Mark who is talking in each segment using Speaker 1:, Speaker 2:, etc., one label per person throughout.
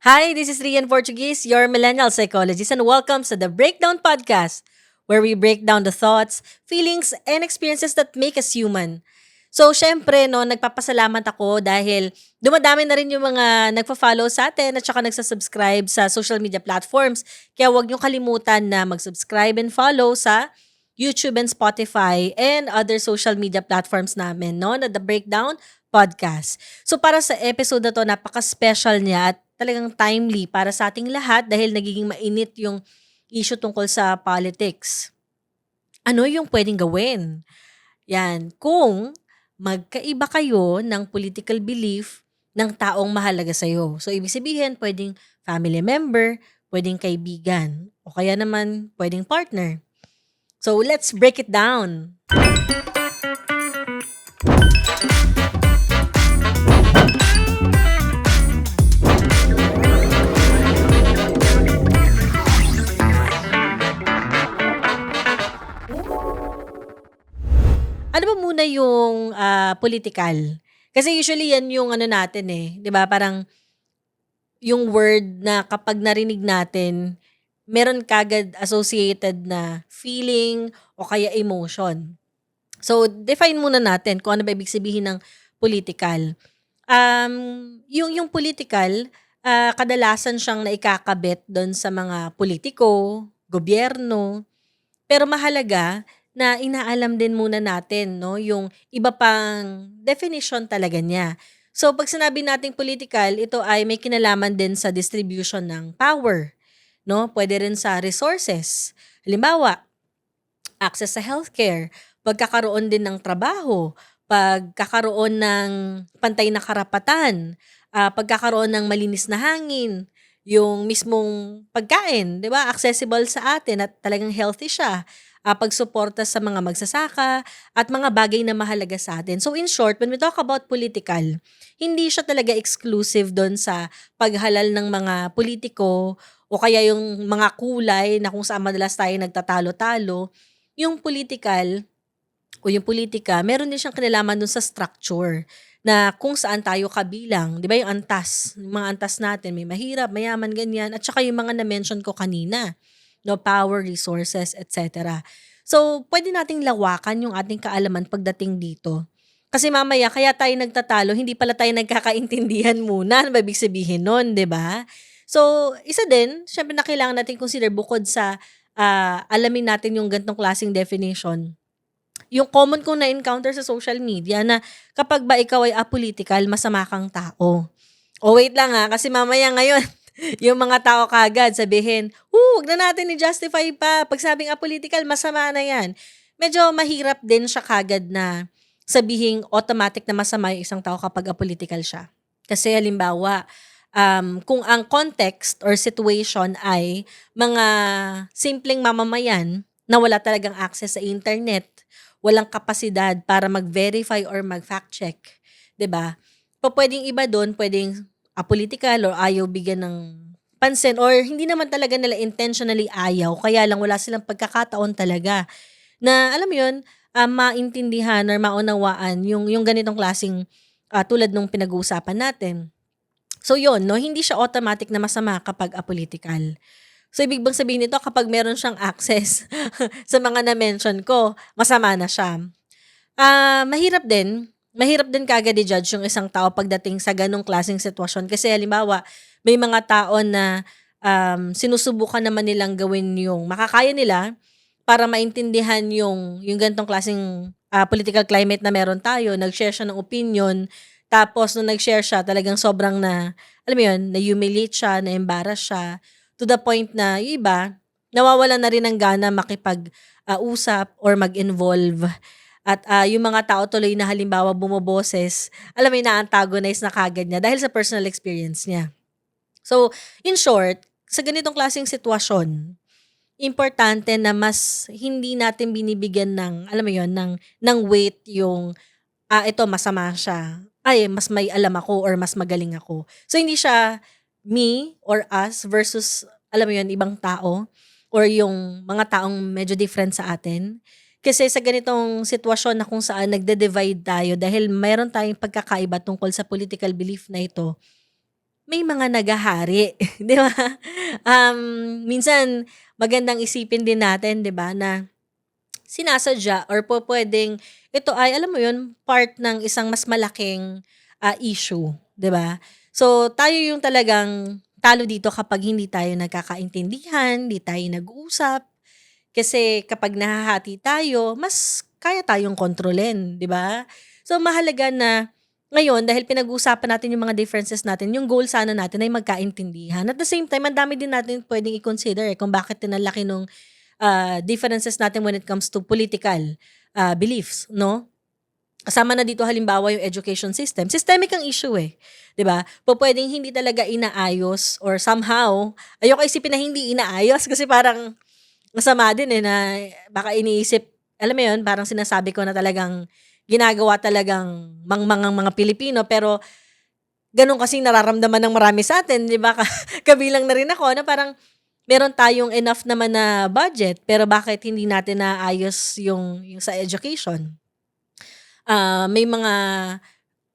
Speaker 1: Hi, this is Rian Portuguese, your millennial psychologist, and welcome to the Breakdown Podcast, where we break down the thoughts, feelings, and experiences that make us human. So, syempre, no, nagpapasalamat ako dahil dumadami na rin yung mga nagpa-follow sa atin at saka nagsasubscribe sa social media platforms. Kaya huwag niyo kalimutan na mag-subscribe and follow sa YouTube and Spotify and other social media platforms namin, no, na The Breakdown Podcast. So para sa episode na to, napaka-special niya at talagang timely para sa ating lahat dahil nagiging mainit yung issue tungkol sa politics. Ano yung pwedeng gawin? Yan, kung magkaiba kayo ng political belief ng taong mahalaga sa'yo. So, ibig sabihin, pwedeng family member, pwedeng kaibigan, o kaya naman pwedeng partner. So, let's break it down. Ano ba muna yung political? Kasi usually yan yung ano natin eh, 'di ba? Parang yung word na kapag narinig natin, meron kagad associated na feeling o kaya emotion. So, define muna natin kung ano ba ibig sabihin ng political. Yung political, kadalasan siyang naikakabit doon sa mga politiko, gobyerno, pero mahalaga na inaalam din muna natin 'no, yung iba pang definition talaga niya. So 'pag sinabi nating political, ito ay may kinalaman din sa distribution ng power 'no, puwede rin sa resources. Halimbawa, access sa healthcare, pagkakaroon din ng trabaho, pagkakaroon ng pantay na karapatan, pagkakaroon ng malinis na hangin, yung mismong pagkain, 'di ba, accessible sa atin at talagang healthy siya, pagsuporta sa mga magsasaka at mga bagay na mahalaga sa atin. So in short, when we talk about political, hindi siya talaga exclusive dun sa paghalal ng mga politiko o kaya yung mga kulay na kung saan madalas tayo nagtatalo-talo. Yung political o yung politika, meron din siyang kinalaman dun sa structure na kung saan tayo kabilang. 'Di ba yung antas, yung mga antas natin, may mahirap, mayaman, ganyan. At saka yung mga na-mention ko kanina, no, power, resources, etc. So, pwede nating lawakan yung ating kaalaman pagdating dito. Kasi mamaya, kaya tayo nagtatalo, hindi pala tayo nagkakaintindihan muna. Ano ba ibig sabihin nun, 'di ba? So, isa din, syempre na kailangan natin consider bukod sa alamin natin yung gantong klaseng definition, yung common kong na-encounter sa social media na kapag ba ikaw ay apolitical, masama kang tao. O wait lang kasi mamaya ngayon, yung mga tao kagad sabihin, wag na natin i-justify pa. Pag sabing apolitical, masama na yan. Medyo mahirap din siya kagad na sabihing automatic na masama yung isang tao kapag apolitical siya. Kasi halimbawa, kung ang context or situation ay mga simpleng mamamayan na wala talagang access sa internet, walang kapasidad para mag-verify or mag-fact check, 'di ba? Pupuwedeng iba do'n, puwedeng apolitical or ayaw bigyan ng pansin or hindi naman talaga nila intentionally ayaw, kaya lang wala silang pagkakataon talaga na alam mo 'yun, maintindihan or maunawaan yung ganitong klaseng, tulad nung pinag-uusapan natin. So 'yun 'no, hindi siya automatic na masama kapag apolitical. So ibig bang sabihin nito kapag meron siyang access sa mga na-mention ko, masama na siya? Mahirap din kaagad i-judge yung isang tao pagdating sa gano'ng klaseng sitwasyon kasi halimbawa, may mga tao na, sinusubukan naman nilang gawin yung makakaya nila para maintindihan yung ganitong klaseng, political climate na meron tayo, nag-share siya ng opinion, tapos nung nag-share siya talagang sobrang alam mo yun, na-humiliate siya, na-embarrass siya, to the point na yung iba, nawawalan na rin ng gana usap or mag-involve. At, yung mga tao tuloy na halimbawa bumoboses, alam mo yun, na-antagonize na kaagad niya dahil sa personal experience niya. So, in short, sa ganitong klaseng sitwasyon, importante na mas hindi natin binibigyan ng, alam mo yun, ng weight yung, ito masama siya, ay mas may alam ako or mas magaling ako. So, hindi siya me or us versus, alam mo yun, ibang tao or yung mga taong medyo different sa atin. Kasi sa ganitong sitwasyon na kung saan nagde-divide tayo dahil mayroon tayong pagkakaiba tungkol sa political belief na ito, may mga naghahari, 'di ba? Minsan magandang isipin din natin, 'di ba, na sinasadya or pupuwedeng ito ay alam mo 'yun, part ng isang mas malaking, issue, 'di ba? So, tayo yung talagang talo dito kapag hindi tayo nagkakaintindihan, hindi tayo nag-uusap. Kasi kapag nahahati tayo, mas kaya tayong kontrolin, 'di ba? So, mahalaga na ngayon dahil pinag-uusapan natin yung mga differences natin, yung goal sana natin ay magkaintindihan. At the same time, ang dami din natin puwedeng i-consider, kung bakit din ang laki nung, differences natin when it comes to political, beliefs, 'no? Kasama na dito halimbawa yung education system, systemic ang issue, 'di ba? Pupuwedeng hindi talaga inaayos or somehow ayoko isipin na hindi inaayos kasi parang masama din, na baka iniisip alam mo 'yun, parang sinasabi ko na talagang ginagawa talagang mangmangang mga Pilipino pero gano'n kasing nararamdaman ng marami sa'tin, 'di ba? Kabilang na rin ako na parang meron tayong enough naman na budget pero bakit hindi natin naayos yung sa education? May mga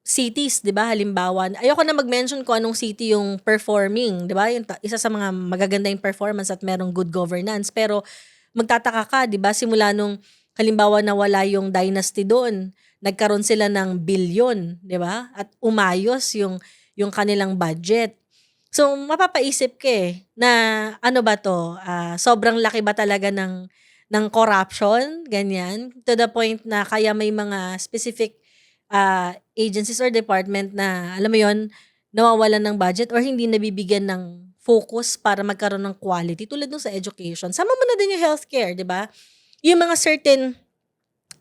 Speaker 1: cities, 'di ba, halimbawa ayoko na mag-mention kung anong city yung performing, 'di ba, yung isa sa mga magaganda yung performance at merong good governance. Pero magtataka ka, 'di ba, simula nung halimbawa nawala yung dynasty do'n, nagkaroon sila ng bilyon, 'di ba, at umayos yung kanilang budget. So, mapapaisip ka, na ano ba 'to, sobrang laki ba talaga ng corruption, ganyan, to the point na kaya may mga specific agencies or department na alam mo yon nawawalan ng budget or hindi nabibigyan ng focus para magkaroon ng quality tulad nung sa education. Sama mo na din yung healthcare, 'di ba? Yung mga certain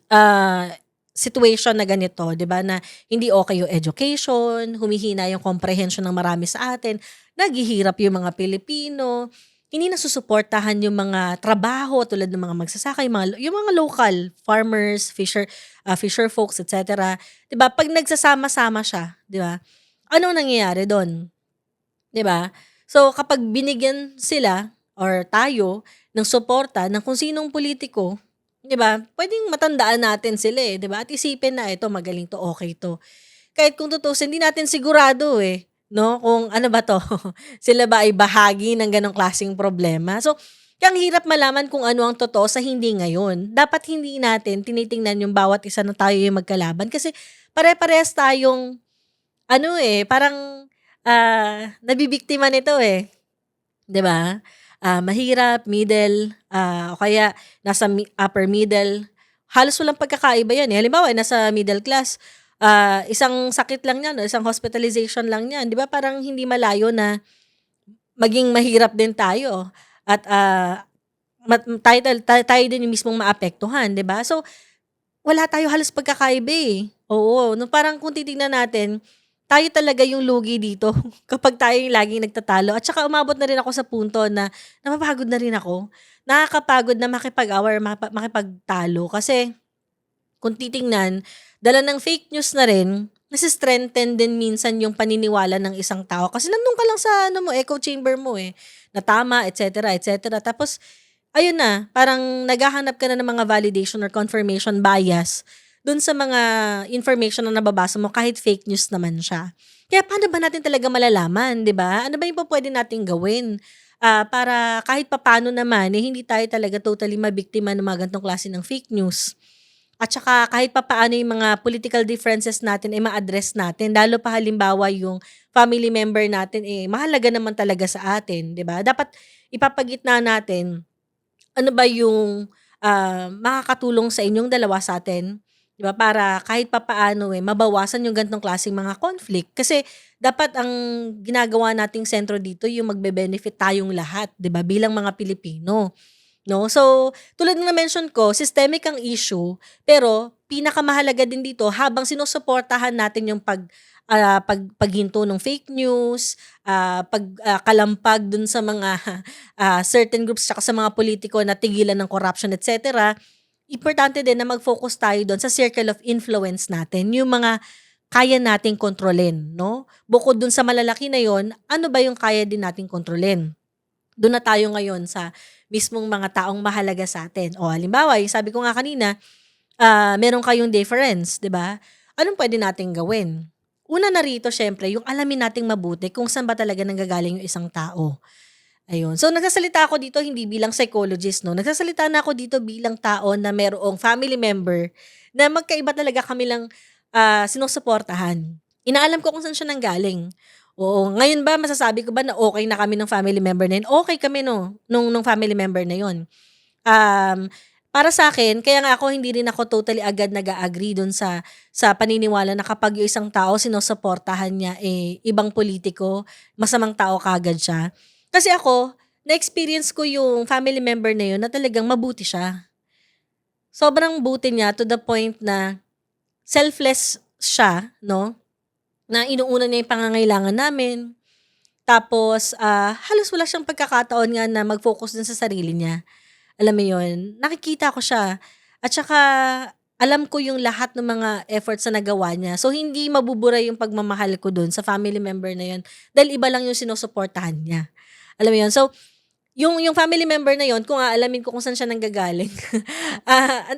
Speaker 1: ah, situation na ganito, 'di ba, na hindi okay yung education, humihina yung comprehension ng marami sa atin, naghihirap yung mga Pilipino, hindi nasusuportahan yung mga trabaho tulad ng mga magsasaka, yung mga local farmers, fisher folks, et cetera. 'Di ba, 'pag nagsasama-sama siya, 'di ba, anong nangyayari dun? 'Di ba? So, kapag binigyan sila or tayo ng suporta ng kung sinong politiko, 'di ba, puwedeng matandaan natin sila, 'di ba, at isipin na ito magaling 'to, okay 'to. Kahit kung tutuusin hindi natin sigurado, 'no, kung ano ba 'to, sila ba ay bahagi ng gano'ng klaseng problema. So, kaya ang hirap malaman kung ano ang totoo sa hindi ngayon. Dapat hindi natin tinitingnan yung bawat isa na tayo yung magkalaban kasi pare-parehas tayong ano, parang, nabibiktima nito, 'di ba? Mahirap, middle, o kaya nasa upper middle, halos walang pagkakaiba 'yan, Halimbawa, nasa middle class, isang sakit lang niyan o isang hospitalization lang niyan, 'di ba parang hindi malayo na maging mahirap din tayo at, tayo din yung mismong maapektuhan, 'di ba? So, wala tayo halos pagkakaiba, Oo, no parang kung titignan natin, tayo talaga yung lugi dito kapag tayo yung laging nagtatalo at saka umabot na rin ako sa punto na napapagod na rin ako. Nakakapagod na makipag-away or makipagtalo kasi kung titingnan, dala ng fake news na rin, nase-strengthen din minsan yung paniniwala ng isang tao kasi nandun ka lang sa ano mo, echo chamber mo, na tama, et cetera, et cetera. Tapos ayun na, parang naghahanap ka na ng mga validation or confirmation bias dun sa mga information na nababasa mo kahit fake news naman siya. Kaya paano ba natin talaga malalaman, 'di ba? Ano ba yung pupuwede nating gawin, para kahit papaano naman, hindi tayo talaga totally mabiktima ng mga ganitong klase ng fake news. At saka kahit papaano yung mga political differences natin ay ma-address natin lalo pa halimbawa yung family member natin, mahalaga naman talaga sa atin, 'di ba? Dapat ipapagitna natin ano ba yung, makakatulong sa inyong dalawa sa sa'tin, 'di ba, para kahit papaano, mabawasan yung ganitong klaseng mga conflict. Kasi dapat ang ginagawa nating sentro dito yung magbe-benefit tayong lahat, 'di ba, bilang mga Pilipino. 'No? So, tulad ng na-mention ko, systemic ang issue, pero pinakamahalaga din dito habang sinusuportahan natin yung paghinto ng fake news, kalampag dun sa mga, certain groups tsaka sa mga politiko na tigilan ng corruption et cetera, importante din na mag-focus tayo dun sa circle of influence natin, yung mga kaya nating kontrolin, 'no? Bukod dun sa malalaki na yon, ano ba yung kaya din nating kontrolin? Dun na tayo ngayon sa mismong mga taong mahalaga sa sa'tin. O halimbawa, yung sabi ko nga kanina, meron kayong difference, 'di ba? Anong puwede nating gawin? una na rito siyempre yung alamin nating mabuti kung saan ba talaga nanggagaling yung isang tao. Ayun. So, nagsasalita ako dito hindi bilang psychologist 'no, nagsasalita na ako dito bilang tao na merong family member na magkaiba talaga kami lang, sinusuportahan. Inaalam ko kung saan siya nanggaling. Oo, ngayon ba masasabi ko ba na okey na kami ng family member na yun? Okey kami 'no, nung family member na yun. Um, para sa'kin kaya nga ako hindi rin ako totally agad nag-a-agree dun sa paniniwala na kapag yung isang tao sinusuportahan niya, ibang politiko, masamang tao kaagad siya. Kasi ako, na-experience ko yung family member na yun na talagang mabuti siya. Sobrang buti niya to the point na selfless siya 'no, na inuuna niya yung pangangailangan namin. Tapos, halos wala siyang pagkakataon nga na mag-focus dun sa sarili niya. Alam mo yun, nakikita ko siya at saka alam ko yung lahat ng mga efforts na nagawa niya. So, hindi mabubura yung pagmamahal ko dun sa family member na yun dahil iba lang yung sinusuportahan niya. Alam mo yun? So, yung family member na yun, kung aalamin ko kung saan siya nanggagaling,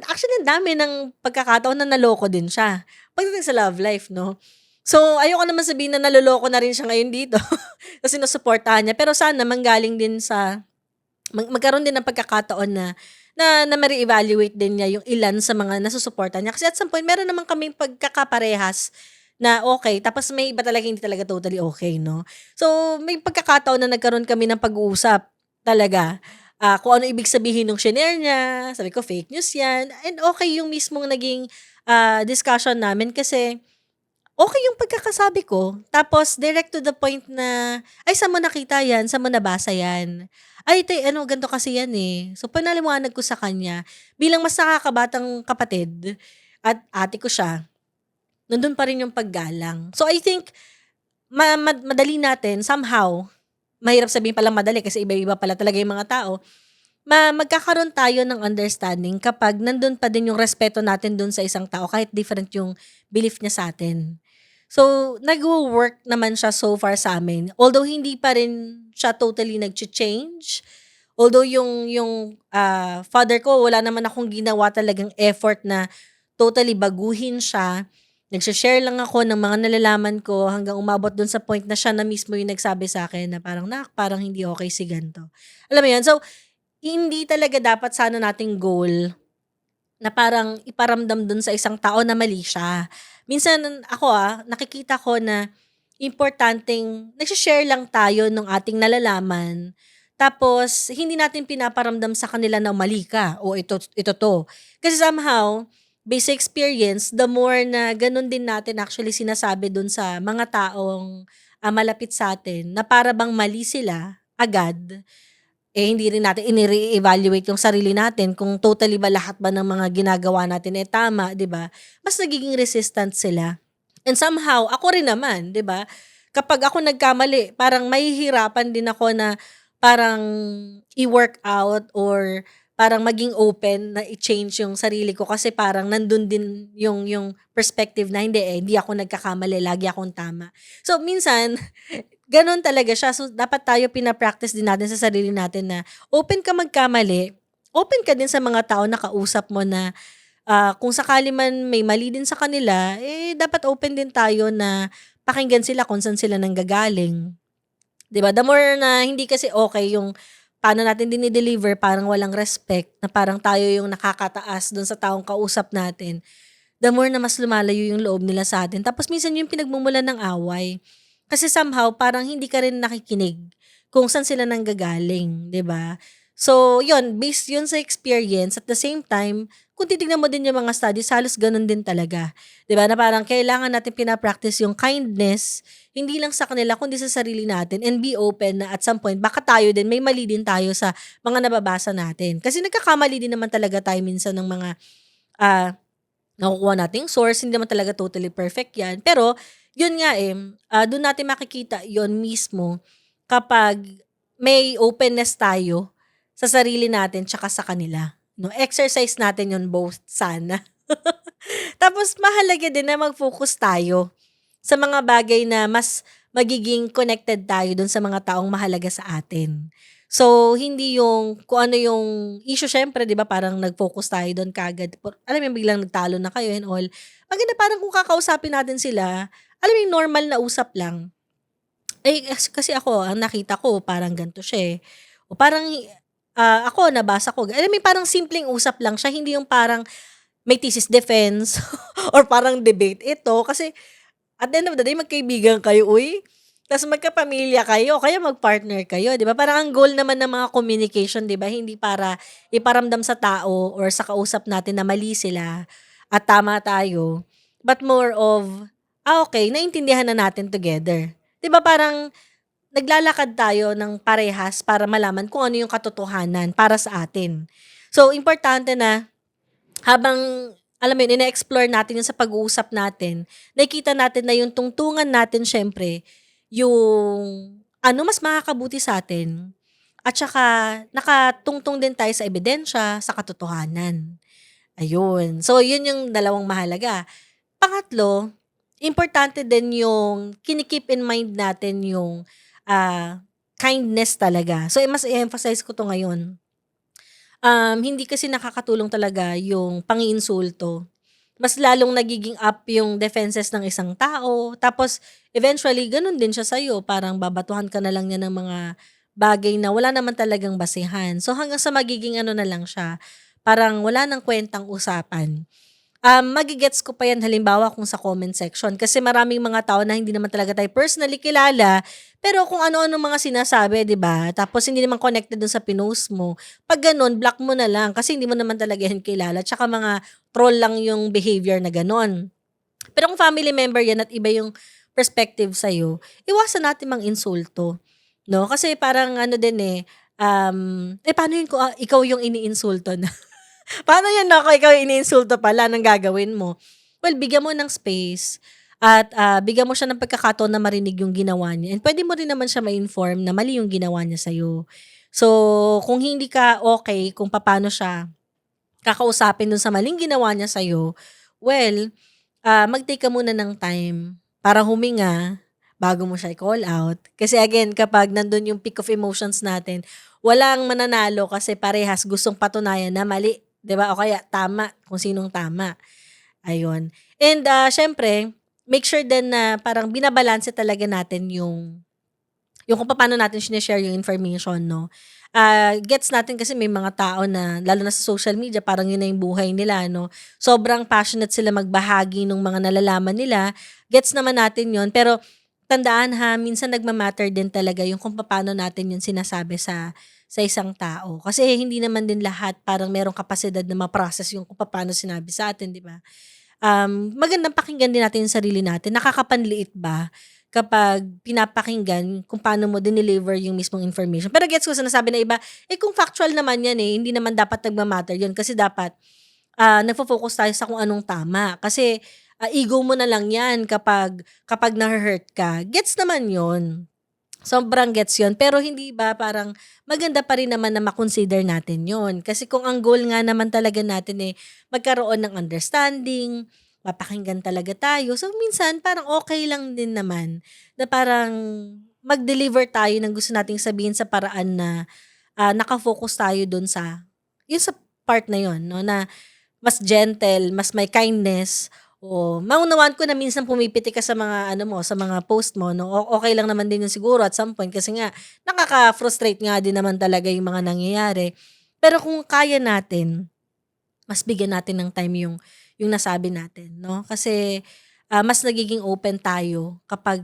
Speaker 1: actually ang dami ng pagkakataon na naloko din siya pagdating sa love life 'no. So, ayoko naman sabihin na naloloko na rin siya ngayon dito kasi sinusuportahan niya, pero sana manggaling din sa magkaroon din ng pagkakataon na mare-evaluate din niya yung ilan sa mga nasusuportan niya. Kasi at some point meron naman kaming pagkakaparehas na okay tapos may iba talaga hindi talaga totally okay 'no. So, may pagkakataon na nagkaroon kami ng pag-uusap talaga, kung ano ibig sabihin nung shinare niya, sabi ko, "Fake news 'yan." And okay yung mismong naging, discussion namin kasi okay yung pagkakasabi ko, tapos direct to the point na, "Ay saan mo nakita yan, saan mo nabasa yan?" "Ay ano ganito kasi yan, eh." So pinaliwanag ko sa kanya, bilang mas nakakabatang kapatid at ate ko siya, nandun pa rin yung paggalang. So I think madali natin somehow, mahirap sabihin palang madali kasi iba-iba pala talaga yung mga tao, magkakaroon tayo ng understanding kapag nandun pa din yung respeto natin dun sa isang tao kahit different yung belief niya sa'tin. So, nagwo-work naman siya so far sa'min. Although hindi pa rin siya totally nagcha-change. Although yung father ko wala naman akong ginawa talagang effort na totally baguhin siya. Nagshe-share lang ako ng mga nalalaman ko hanggang umabot dun sa point na siya na mismo yung nagsabi sa'kin na parang, "Nak, parang hindi okey si gan'to." Alam mo yun? So, hindi talaga dapat sana nating goal na parang iparamdam dun sa isang tao na mali siya. Minsan ako, nakikita ko na importanteng nagse-share lang tayo nung ating nalalaman, tapos hindi natin pinaparamdam sa kanila na mali ka o ito 'to. Kasi somehow, based sa experience, the more na ganun din natin actually sinasabi dun sa mga taong, malapit sa'tin na para bang mali sila agad, hindi rin natin evaluate yung sarili natin kung totally ba lahat ba ng mga ginagawa natin, tama, 'di ba? Mas nagiging resistant sila. And somehow ako rin naman, 'di ba? Kapag ako nagkamali, parang mahihirapan din ako na parang i-work out or parang maging open na i-change yung sarili ko kasi parang nandun din yung perspective na hindi ako nagkakamali, lagi akong tama. So minsan gano'n talaga siya. So, dapat tayo pina-practice din natin sa sarili natin na open ka magkamali, open ka din sa mga tao na kausap mo na, kung sakali man may mali din sa kanila, dapat open din tayo na pakinggan sila kung saan sila nanggagaling, 'di ba? The more na hindi kasi okay yung paano natin dine-deliver parang walang respect, na parang tayo yung nakakataas dun sa taong kausap natin, the more na mas lumalayo yung loob nila sa atin. Tapos minsan yung pinagmumulan ng away. Kasi somehow parang hindi ka rin nakikinig kung saan sila nanggagaling, 'di ba? So, yun, based yun sa experience, at the same time, kung titignan mo din yung mga studies, halos ganun din talaga. 'Di ba, na parang kailangan natin pina-practice yung kindness, hindi lang sa kanila kundi sa sarili natin, and be open na at some point baka tayo din may mali din tayo sa mga nababasa natin. Kasi nagkakamali din naman talaga tayo minsan ng mga, ah nakukuha nating source, hindi naman talaga totally perfect 'yan. Pero yun nga, dun natin makikita yon mismo kapag may openness tayo sa sarili natin tsaka sa kanila 'no. Exercise natin yon both sana. Tapos mahalaga din na mag-focus tayo sa mga bagay na mas magiging connected tayo dun sa mga taong mahalaga sa atin. So, hindi yung kung ano yung issue siyempre 'di ba parang nag-focus tayo dun kaagad alam mo yung biglang nagtalo na kayo and all. Maganda parang kung kakausapin natin sila, alam mo yung normal na usap lang. Eh, kasi ako ang nakita ko parang gan'to siya, eh, o parang, ako nabasa ko alam mo yung parang simpleng usap lang siya, hindi yung parang may thesis defense or parang debate ito. Kasi at the end of the day magkaibigan kayo, uy, ta's magkapamilya kayo o kaya mag-partner kayo, 'di ba? Parang ang goal naman ng mga communication, 'di ba, hindi para iparamdam sa tao or sa kausap natin na mali sila at tama tayo, but more of, okey naintindihan na natin together. 'Di ba parang naglalakad tayo ng parehas para malaman kung ano yung katotohanan para sa atin. So, importante na habang alam mo yun, ine-explore natin yun sa pag-uusap natin, nakikita natin na yung tungtungan natin siyempre, yung ano mas makakabuti sa'tin at saka nakatungtong din tayo sa ebidensya, sa katotohanan, ayun. So, yun yung dalawang mahalaga. Pangatlo, importante din yung kini-keep in mind natin yung, kindness talaga. So, mas i-emphasize ko 'to ngayon. Hindi kasi nakakatulong talaga yung pangiinsulto. Mas lalong nagiging up yung defenses ng isang tao, tapos eventually gano'n din siya sa'yo, parang babatuhan ka na lang niya ng mga bagay na wala naman talagang basehan. So, hanggang sa magiging ano na lang siya, parang wala ng kuwentang usapan. Ko pa 'yan halimbawa kung sa comment section kasi maraming mga tao na hindi naman talaga tayo personally kilala, pero kung ano ano mga sinasabi, 'di ba? Tapos hindi naman connected dun sa pinost mo, 'pag gano'n block mo na lang kasi hindi mo naman talaga 'yan kilala tsaka mga troll lang yung behavior na gano'n. Pero kung family member 'yan at iba yung perspective sa'yo, iwasan natin mang-insulto, 'no? Kasi parang ano din, paano yun kung, ikaw yung iniinsulto na? Paano 'yan 'no, kung ikaw yung iniinsulto pala, anong gagawin mo? Well, bigyan mo ng space at, bigyan mo siya ng pagkakataon na marinig yung ginawa niya and puwede mo rin naman siya ma-inform na mali yung ginawa niya sa'yo. So, kung hindi ka okey kung papaano siya kakausapin dun sa maling ginawa niya sa'yo, well, mag-take ka muna ng time para huminga bago mo siya i-call out. Kasi again, kapag nandun yung peak of emotions natin, walang mananalo kasi parehas gustong patunayan na mali, 'di ba? O kaya tama, kung sinong tama, ayun. And, siyempre make sure din na parang binabalanse talaga natin yung kung paano natin shine-share yung information 'no. Gets natin kasi may mga tao na lalo na sa social media parang yun na yung buhay nila 'no. Sobrang passionate sila magbahagi nung mga nalalaman nila, gets naman natin yun. Pero tandaan ha, minsan nagma-matter din talaga yung kung paano natin yun sinasabi sa isang tao. Kasi hindi naman din lahat parang merong kapasidad na ma-process yung kung paano sinabi sa atin, 'di ba? Magandang pakinggan din natin yung sarili natin. Nakakapanliit ba kapag pinapakinggan kung paano mo dineliver yung mismong information. Pero gets ko sinasabi na iba, kung factual naman yan, hindi naman dapat nagma-matter yun kasi dapat, nagfo-focus tayo sa kung anong tama. Kasi, ego mo na lang yan kapag nahu-hurt ka. Gets naman yun. Sobrang gets yun, pero hindi ba parang maganda pa rin naman na ma-consider natin yun. Kasi kung ang goal nga naman talaga natin, magkaroon ng understanding, mapakinggan talaga tayo. So, minsan parang okay lang din naman na parang mag-deliver tayo ng gusto nating sabihin sa paraan na, naka-focus tayo dun sa yun sa part na yun 'no, na mas gentle, mas may kindness, oo. Maunawaan ko na minsan pumipiti ka sa mga ano mo, sa mga post mo 'no, okey lang naman din yun siguro at some point kasi nga nakaka-frustrate nga din naman talaga yung mga nangyayari. Pero kung kaya natin, mas bigyan natin ng time yung nasabi natin 'no, kasi, mas nagiging open tayo kapag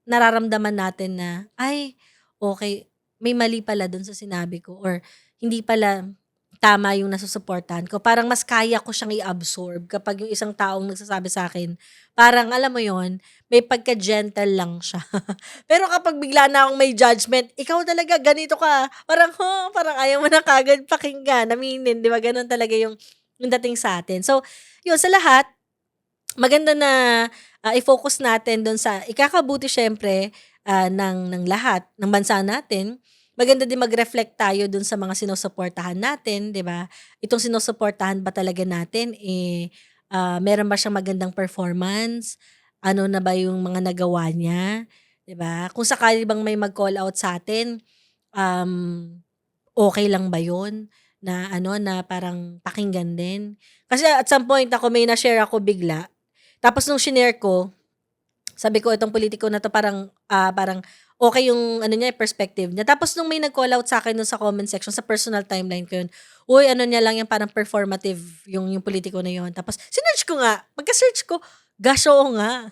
Speaker 1: nararamdaman natin na, "Ay, okey, may mali pala dun sa sinabi ko or hindi pala tama yung nasusuportahan ko." Parang mas kaya ko siyang i-absorb kapag yung isang taong nagsasabi sa'kin, parang alam mo yon may pagka-gentle lang siya. Pero kapag bigla na akong may judgment, "Ikaw talaga ganito ka." Parang, parang ayaw mo na kaagad pakinggan, aminin, 'di ba, gano'n talaga yung dating sa'tin. So, yun sa lahat, maganda na, i-focus natin dun sa ikakabuti siyempre, ng lahat, ng bansa natin. Maganda din mag-reflect tayo dun sa mga sinusuportahan natin, 'di ba? Itong sinusuportahan ba talaga natin, meron ba siyang magandang performance? Ano na ba yung mga nagawa niya, 'di ba? Kung sakali bang may mag-call out sa'tin, um, okey lang ba yun na ano, na parang pakinggan din? Kasi at some point ako may na-share ako bigla, tapos nung shinare ko, Sabi ko itong politiko na 'to parang okey yung ano niya, perspective niya. Tapos nung may nag-call out sa'kin dun sa comment section, sa personal timeline ko yun, "Uy ano niya lang yan, parang performative yung politiko na yun." Tapos sinearch ko nga, pagka-search ko, gosh, oo nga.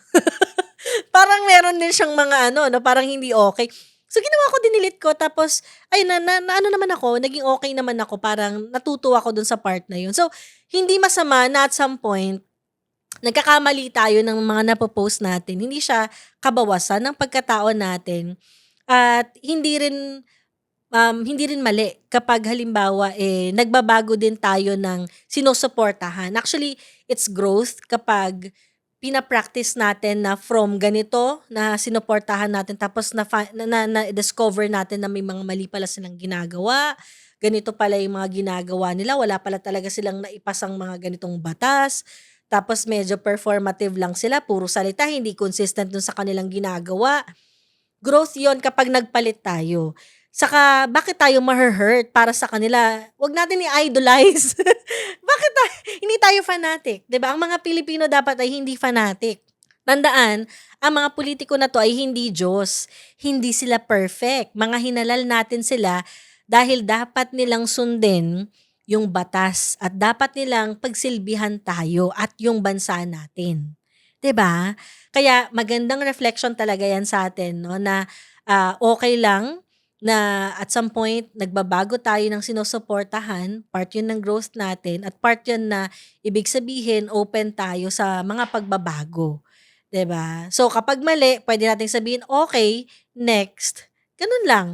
Speaker 1: Parang meron din siyang mga ano 'no, parang hindi okey. So ginawa ko, dinelete ko tapos ayun na ano naman ako, naging okey naman ako, parang natuto ako dun sa part na yun. So hindi masama na at some point nagkakamali tayo ng mga napo-post natin, hindi siya kabawasan ng pagkatao natin at hindi rin mali kapag halimbawa, nagbabago din tayo ng sinusuportahan. Actually, it's growth kapag pina-practice natin na from ganito na sinuportahan natin tapos na-discover natin na may mga mali pala silang ginagawa, ganito pala yung mga ginagawa nila, wala pala talaga silang naipasang mga ganitong batas, tapos medyo performative lang sila, puro salita, hindi consistent dun sa kanilang ginagawa. Growth yon kapag nagpalit tayo. Saka bakit tayo mahu-hurt para sa kanila? Wag natin i-idolize. Bakit hindi tayo fanatic, 'di ba? Ang mga Pilipino dapat ay hindi fanatic. Tandaan, ang mga politiko na 'to ay hindi Diyos. Hindi sila perfect. Mga hinalal natin sila dahil dapat nilang sundin yung batas at dapat nilang pagsilbihan tayo at yung bansa natin. 'Di ba? Kaya magandang reflection talaga 'yan sa atin 'no, na, okey lang na at some point nagbabago tayo ng sinusuportahan, part 'yun ng growth natin at part 'yun na ibig sabihin open tayo sa mga pagbabago, 'di ba? So kapag mali puwede nating sabihin, "Okey, next." Gano'n lang.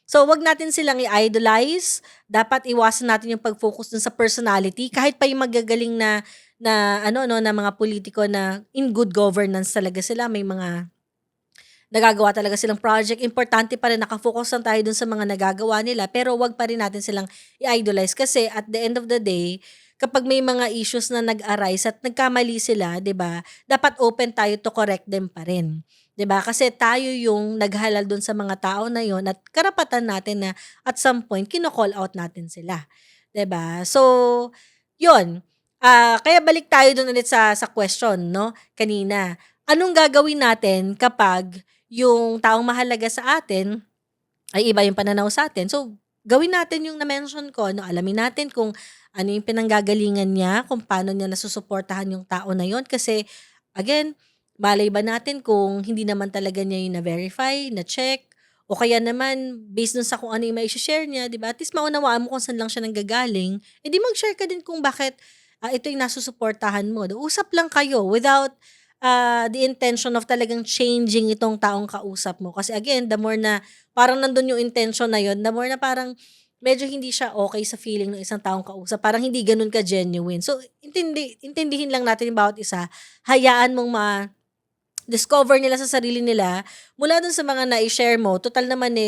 Speaker 1: So 'wag natin silang i-idolize, dapat iwasan natin yung pag-focus dun sa personality kahit pa yung magagaling na na ano 'no, na mga politiko na in good governance talaga sila, may mga nagagawa talaga silang project, importante pa rin naka-focus lang tayo dun sa mga nagagawa nila, pero 'wag pa rin natin silang i-idolize kasi at the end of the day, kapag may mga issues na nag-arise at nagkamali sila, 'di ba, dapat open tayo to correct them pa rin, 'di ba? Kasi tayo yung naghalal dun sa mga tao na yon at karapatan natin na at some point kino-call out natin sila, 'di ba? So, yon, kaya balik tayo dun ulit sa question 'no, kanina. Anong gagawin natin kapag yung taong mahalaga sa atin ay iba yung pananaw sa sa'tin. So, gawin natin yung na-mention ko 'no, alamin natin kung ano yung pinanggagalingan niya, kung paano niya nasusuportahan yung tao na yon. Kasi again, malay ba natin kung hindi naman talaga niya yung na-verify, na-check, o kaya naman based dun sa kung ano yung mai-she-share niya, 'di ba? At least maunawaan mo kung saan lang siya nanggagaling, eh, di mag-share ka din kung bakit, ito yung nasusuportahan mo. Usap lang kayo without the intention of talagang changing itong taong kausap mo. Kasi again, the more na parang nandun yung intention na yun, the more na parang medyo hindi siya okay sa feeling ng isang taong kausap. Parang hindi ganun ka-genuine. So, intindihin lang natin yung bawat isa. Hayaan mong discover nila sa sarili nila mula dun sa mga na-share mo. Total naman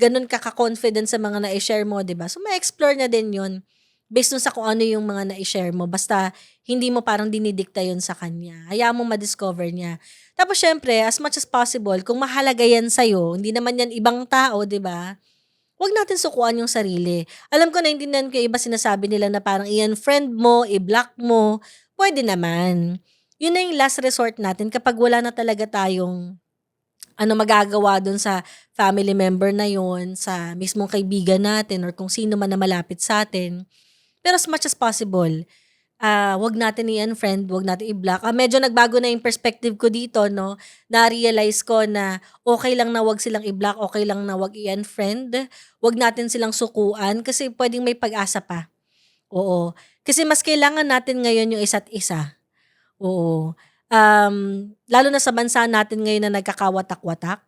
Speaker 1: ganun ka-confident sa mga na-share mo, 'di ba? So, ma-explore na din yun based dun sa kung ano yung mga na-share mo. Basta hindi mo parang dinidikta yun sa kanya. Hayaan mo ma-discover niya. Tapos syempre, as much as possible, kung mahalaga yan sa'yo, hindi naman yan ibang tao, 'di ba? Huwag natin sukuan yung sarili. Alam ko naintindihan ko yung iba sinasabi nila na parang i-unfriend mo, i-block mo, puwede naman. Yun na yung last resort natin kapag wala na talaga tayong magagawa dun sa family member na yun, sa mismong kaibigan natin or kung sino man na malapit sa'tin. Pero as much as possible, 'wag natin i-unfriend, 'wag natin i-block. Medyo nagbago na yung perspective ko dito 'no, na-realize ko na okey lang na 'wag silang i-block, okey lang na 'wag i-unfriend, 'wag natin silang sukuan kasi puwedeng may pag-asa pa, oo. Kasi mas kailangan natin ngayon yung isa't isa, oo. Lalo na sa bansa natin ngayon na nagkakawatak-watak,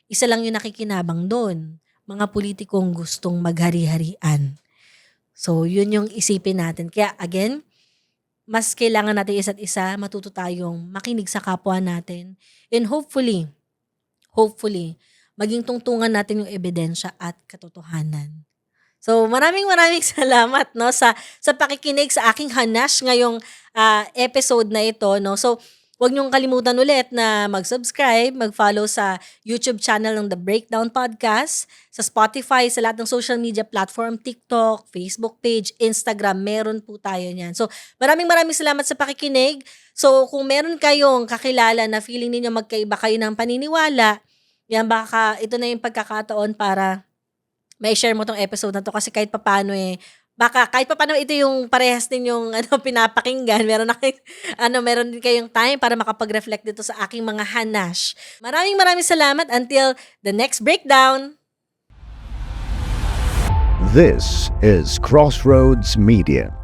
Speaker 1: isa lang yung nakikinabang dun, mga pulitikong gustong maghari-harian. So, yun yung isipin natin. Kaya again, mas kailangan natin isa't isa, matuto tayong makinig sa kapwa natin, and hopefully, maging tungtungan natin yung ebidensya at katotohanan. So, maraming maraming salamat 'no sa pakikinig sa aking hanash ngayong, episode na ito 'no. So, Huwag niyong kalimutan ulit na mag-subscribe, mag-follow sa YouTube channel ng The Breakdown Podcast, sa Spotify, sa lahat ng social media platform, TikTok, Facebook page, Instagram, meron po tayo niyan. So, maraming salamat sa pakikinig. So, kung meron kayong kakilala na feeling ninyo magkaiba kayo ng paniniwala, yan baka ito na yung pagkakataon para may share mo tong episode na to kasi kahit papaano baka kahit papaano ito yung parehas ninyong pinapakinggan, meron na meron din kayong time para makapag-reflect dito sa aking mga hanash. Maraming salamat until the next breakdown.
Speaker 2: This is Crossroads Media.